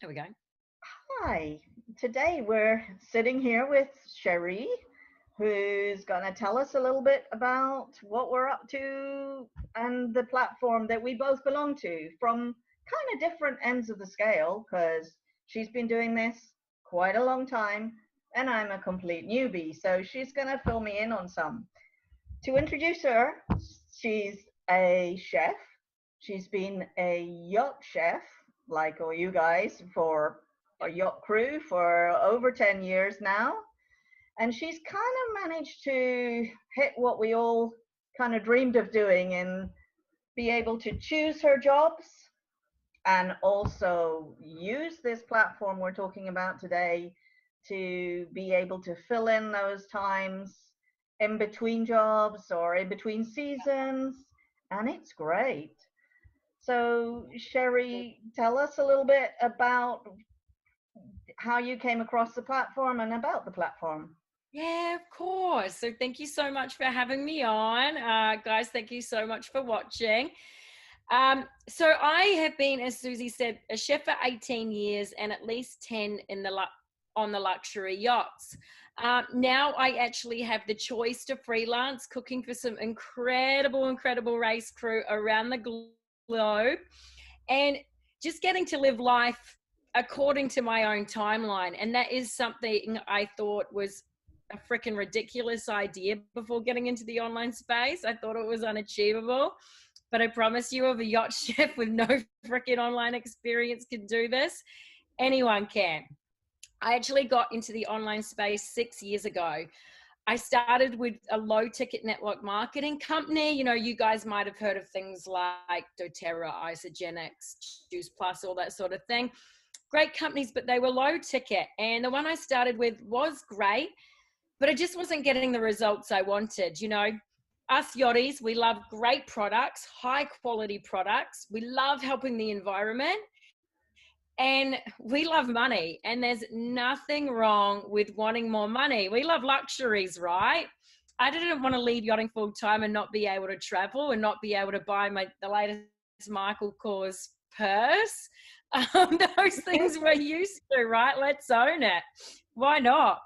There we go. Hi, today we're sitting here with Sherry, who's going to tell us a little bit about what we're up to and the platform that we both belong to from kind of different ends of the scale because she's been doing this quite a long time and I'm a complete newbie. So she's going to fill me in on some. To introduce her, she's a chef. She's been a yacht chef, like all you guys, for a yacht crew for over 10 years now. And she's kind of managed to hit what we all kind of dreamed of doing and be able to choose her jobs and also use this platform we're talking about today to be able to fill in those times in between jobs or in between seasons. And it's great. So, Sherry, tell us a little bit about how you came across the platform and about the platform. Yeah, of course. So thank you so much for having me on. Guys, thank you so much for watching. So I have been, as Susie said, a chef for 18 years and at least 10 in on the luxury yachts. Now I actually have the choice to freelance cooking for some incredible race crew around the globe, and just getting to live life according to my own timeline. And that is something I thought was a freaking ridiculous idea before getting into the online space. I thought it was unachievable. But I promise you, if a yacht chef with no freaking online experience can do this, anyone can. I actually got into the online space 6 years ago. I started with a low ticket network marketing company. You know, you guys might have heard of things like doTERRA, Isogenics, Juice Plus, all that sort of thing. Great companies, but they were low ticket. And the one I started with was great, but I just wasn't getting the results I wanted. You know, us yachties, we love great products, high quality products. We love helping the environment, and we love money. And there's nothing wrong with wanting more money. We love luxuries, right? I didn't want to leave yachting full time and not be able to travel and not be able to buy the latest Michael Kors purse. Those things we're used to, right? Let's own it. Why not?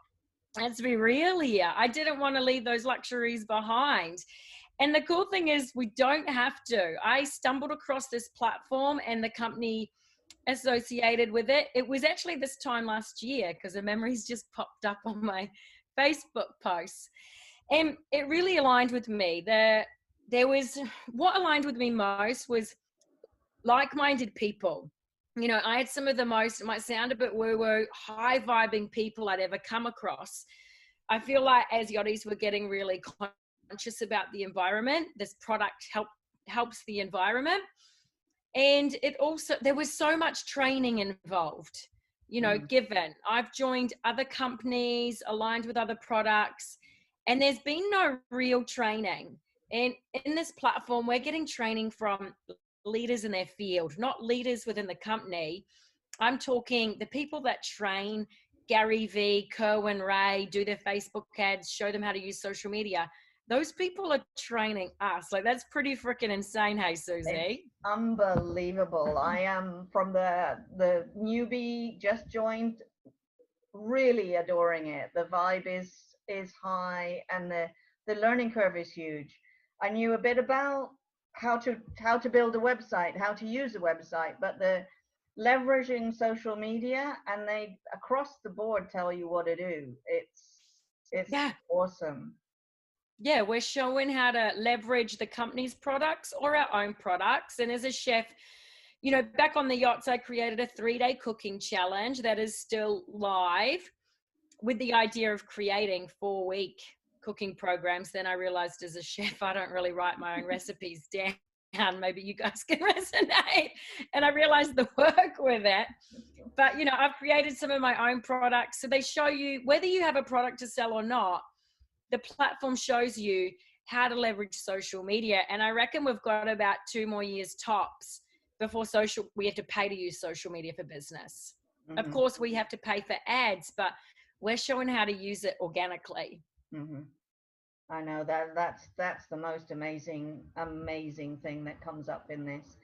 Let's be real here. I didn't want to leave those luxuries behind. And the cool thing is, we don't have to. I stumbled across this platform and the company associated with it. It was actually this time last year because the memories just popped up on my Facebook posts. And it really aligned with me. There was what aligned with me most was like-minded people. You know, I had some of the most, it might sound a bit woo-woo, high vibing people I'd ever come across. I feel like as yachties, we're getting really conscious about the environment. This product helps the environment. And it also, there was so much training involved, you know, Mm. given. I've joined other companies, aligned with other products, and there's been no real training. And in this platform, we're getting training from leaders in their field, not leaders within the company. I'm talking the people that train Gary V, Kerwin Ray, do their Facebook ads, show them how to use social media. Those people are training us. Like, that's pretty freaking insane. Hey, It's Susie. unbelievable. I am from the newbie, just joined, really adoring it. The vibe is high and the learning curve is huge. I knew a bit about how to build a website, how to use a website, but the leveraging social media and they across the board tell you what to do. It's Yeah. awesome. Yeah, we're showing how to leverage the company's products or our own products. And as a chef, you know, back on the yachts, I created a 3-day cooking challenge that is still live with the idea of creating 4-week cooking programs. Then I realized as a chef, I don't really write my own recipes down. Maybe you guys can resonate. And I realized the work with it. But, you know, I've created some of my own products. So they show you whether you have a product to sell or not, the platform shows you how to leverage social media. And I reckon we've got about 2 more years tops before we have to pay to use social media for business. Of Hmm. course, we have to pay for ads, but we're showing how to use it organically. Hmm. I know that's the most amazing thing that comes up in this.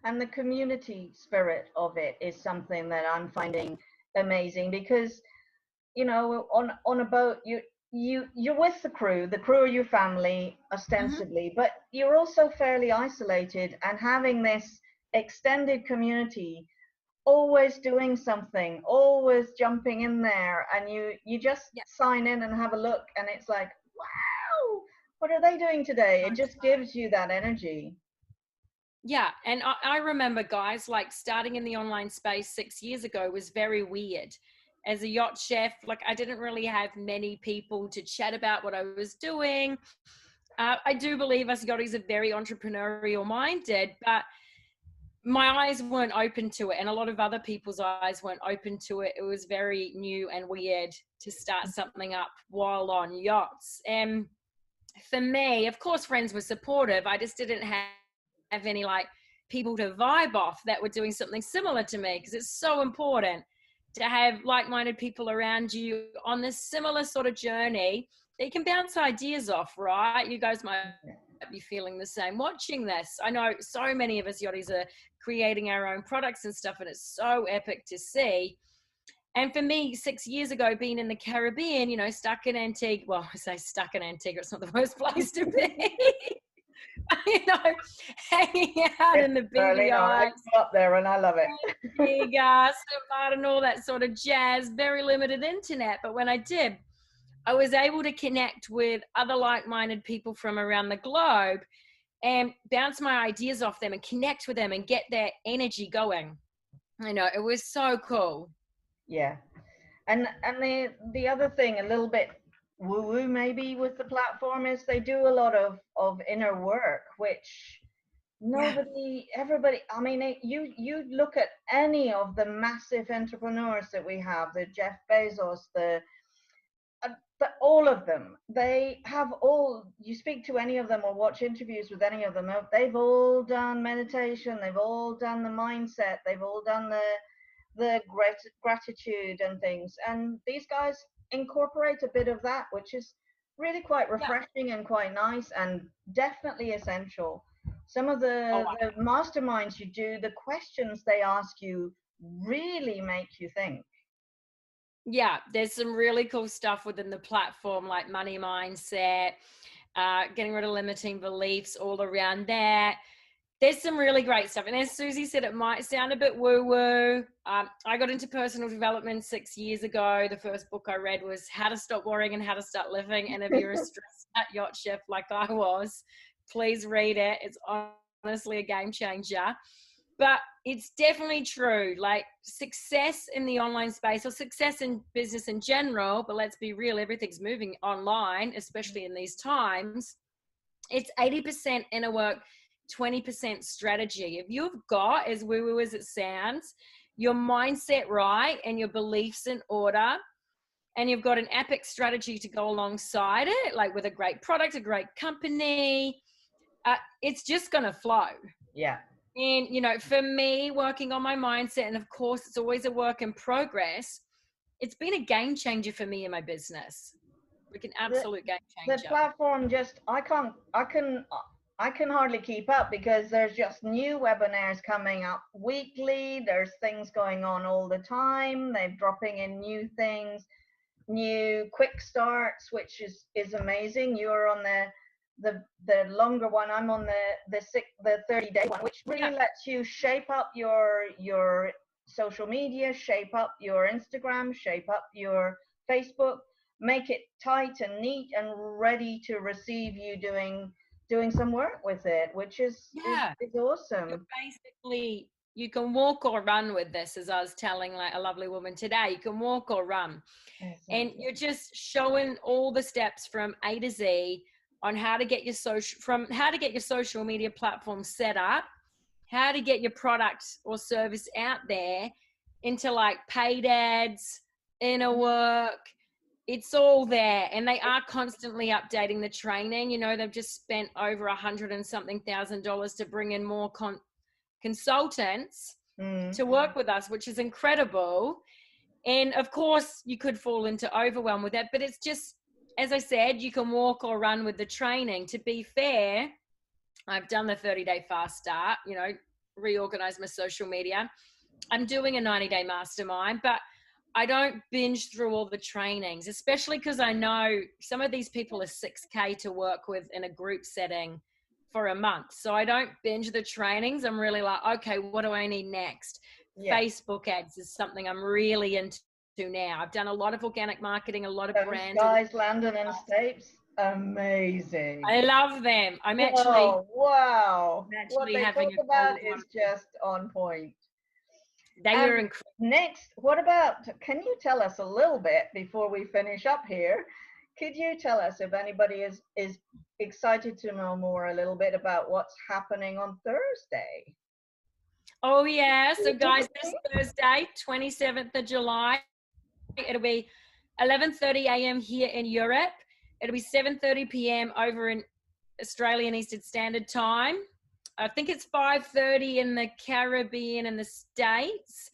And the community spirit of it is something that I'm finding amazing, because on a boat, you're with the crew are your family Hmm. ostensibly, but you're also fairly isolated, and having this extended community always doing something, always jumping in there, and you just Yeah. sign in and have a look, and it's like, wow, what are they doing today? It just gives you that energy. Yeah, and I remember, guys, like starting in the online space 6 years ago was very weird. As a yacht chef, like I didn't really have many people to chat about what I was doing. I do believe us yachties are very entrepreneurial minded, but my eyes weren't open to it, and a lot of other people's eyes weren't open to it. It was very new and weird to start something up while on yachts. And for me, of course, friends were supportive. I just didn't have any like people to vibe off that were doing something similar to me, because it's so important to have like-minded people around you on this similar sort of journey that you can bounce ideas off, right? You guys might be feeling the same watching this. I know so many of us yachties are creating our own products and stuff, and it's so epic to see. And for me, 6 years ago, being in the Caribbean, stuck in Antigua, well, I say stuck in Antigua, it's not the worst place to be. you know, hanging out It's in the early now. I BVIs, grew up there and I love it. Antigua, St. and all that sort of jazz, very limited internet. But when I did, I was able to connect with other like-minded people from around the globe and bounce my ideas off them and connect with them and get their energy going. It was so cool. Yeah. And the other thing, a little bit woo woo maybe with the platform, is they do a lot of inner work, which Yeah. everybody, I mean, you look at any of the massive entrepreneurs that we have, the Jeff Bezos, uh, all of them, they have all, you speak to any of them or watch interviews with any of them, they've all done meditation, they've all done the mindset, they've all done the gratitude and things. And these guys incorporate a bit of that, which is really quite Yeah. refreshing and quite nice and definitely essential. Some of Oh, the masterminds you do, the questions they ask you really make you think. yeah, there's some really cool stuff within the platform, like money mindset, getting rid of limiting beliefs, all around that. There's some really great stuff. And as Susie said, it might sound a bit woo woo. I got into personal development 6 years ago. The first book I read was How to Stop Worrying and How to Start Living. And if you're a stressed out yacht chef like I was, please read it. It's honestly a game changer. But it's definitely true. Like success in the online space or success in business in general, but let's be real, everything's moving online, especially in these times. It's 80% inner work, 20% strategy. If you've got, as woo woo as it sounds, your mindset right and your beliefs in order, and you've got an epic strategy to go alongside it, like with a great product, a great company, it's just going to flow. Yeah. And, for me, working on my mindset, and of course, it's always a work in progress, it's been a game changer for me in my business. Like an the, absolute game the changer. platform just, I can hardly keep up, because there's just new webinars coming up weekly, there's things going on all the time, they're dropping in new things, new quick starts, which is amazing. You're on the longer one. I'm on the 30-day one, which Yeah. really lets you shape up your social media, shape up your Instagram, shape up your Facebook, make it tight and neat and ready to receive you doing some work with it, which Yeah. is You're awesome. basically, you can walk or run with this, as I was telling like a lovely woman today. You can walk or run. And Exactly. you're just showing all the steps from A to Z on how to get your social media platform set up, how to get your product or service out there into like paid ads, inner work. It's all there, and they are constantly updating the training. They've just spent over 100 and something $1,000 to bring in more consultants Mm. to work with us, which is incredible. And of course, you could fall into overwhelm with that, but it's just, as I said, you can walk or run with the training. To be fair, I've done the 30-day fast start, reorganize my social media. I'm doing a 90-day mastermind, but I don't binge through all the trainings, especially because I know some of these people are 6K to work with in a group setting for a month. So I don't binge the trainings. I'm really like, okay, what do I need next? Yeah. Facebook ads is something I'm really into now. I've done a lot of organic marketing, a lot of Those brand. guys landing in States, amazing. I love them. Oh, wow. I'm What actually they talk having a call about with one is of them. just on point. They And are incredible. next, what about, can you tell us a little bit before we finish up here? Could you tell us if anybody is excited to know more a little bit about what's happening on Thursday? Oh yeah. So guys, this Thursday, 27th of July, it'll be 11:30 a.m. here in Europe. It'll be 7:30 p.m. over in Australian Eastern Standard Time. I think it's 5:30 in the Caribbean and the States.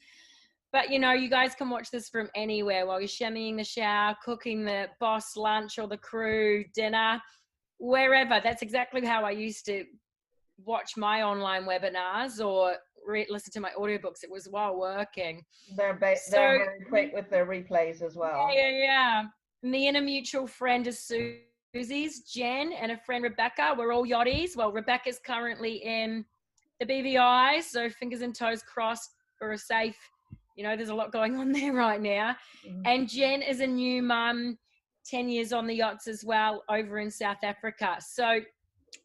But you know, you guys can watch this from anywhere while you're shammying the shower, cooking the boss lunch or the crew dinner, wherever. That's exactly how I used to watch my online webinars or listen to my audiobooks. It was while working. They're So very quick with their replays as well. yeah. Me and a mutual friend of Susie's, Jen, and a friend Rebecca. We're all yachties. Well, Rebecca's currently in the BVI, so fingers and toes crossed for a safe. You know, there's a lot going on there right now. And Jen is a new mum, 10 years on the yachts as well, over in South Africa. So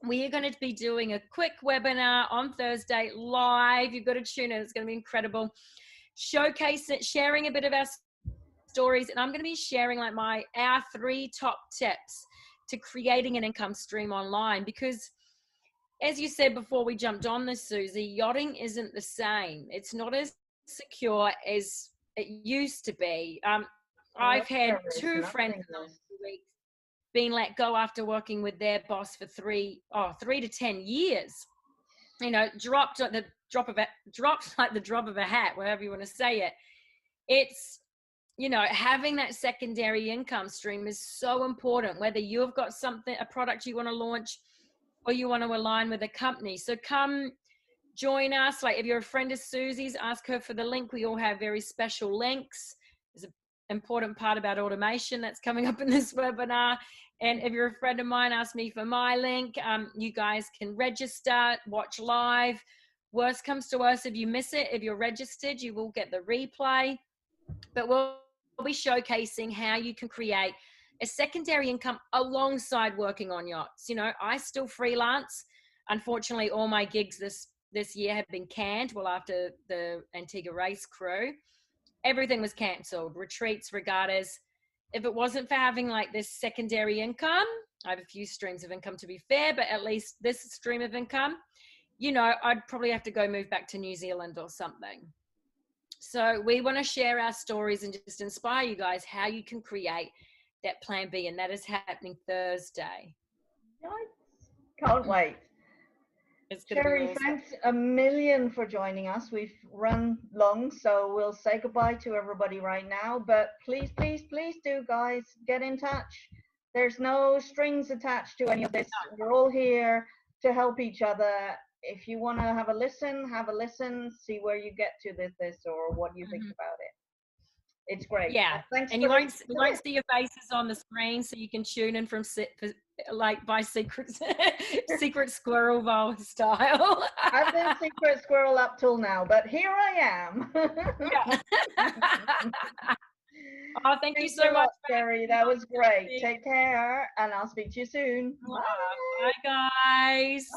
we are going to be doing a quick webinar on Thursday live. You've got to tune in. It's going to be incredible. Showcase it, sharing a bit of our stories, and I'm going to be sharing like our 3 top tips to creating an income stream online, because as you said before we jumped on this, Susie, yachting isn't the same. It's not as secure as it used to be. No, I've had there is 2 friends in nothing the last this. 2 weeks being let go after working with their boss for 3 to 10 years. You know, dropped like the drop of a hat, whatever you want to say it. It's, you know, having that secondary income stream is so important, whether you've got a product you want to launch or you want to align with a company. So come join us. Like if you're a friend of Susie's, ask her for the link. We all have very special links. There's an important part about automation that's coming up in this webinar. And if you're a friend of mine, ask me for my link. You guys can register, watch live. Worst comes to worst, if you miss it, if you're registered, you will get the replay. But we'll be showcasing how you can create a secondary income alongside working on yachts. You know, I still freelance. Unfortunately, all my gigs this year have been canned. Well, after the Antigua race crew, everything was cancelled. Retreats, regattas. If it wasn't for having like this secondary income, I have a few streams of income to be fair, but at least this stream of income, you know, I'd probably have to go move back to New Zealand or something. So we want to share our stories and just inspire you guys how you can create that plan B, and that is happening Thursday. Can't wait. It's going to be Sherry, awesome. thanks a million for joining us. We've run long, so we'll say goodbye to everybody right now. But please, please, please do, guys, get in touch. There's no strings attached to any of this. We're all here to help each other. If you want to have a listen, see where you get to this or what you think about it. It's great. Yeah, Thanks and for you won't listening. see your faces on the screen, so you can tune in from like by secret squirrel vole style. I've been secret squirrel up till now, but here I am. Yeah. Oh, thank you Thanks so a much, lot, Sherry. That was great. Take care, and I'll speak to you soon. Bye. Bye, guys.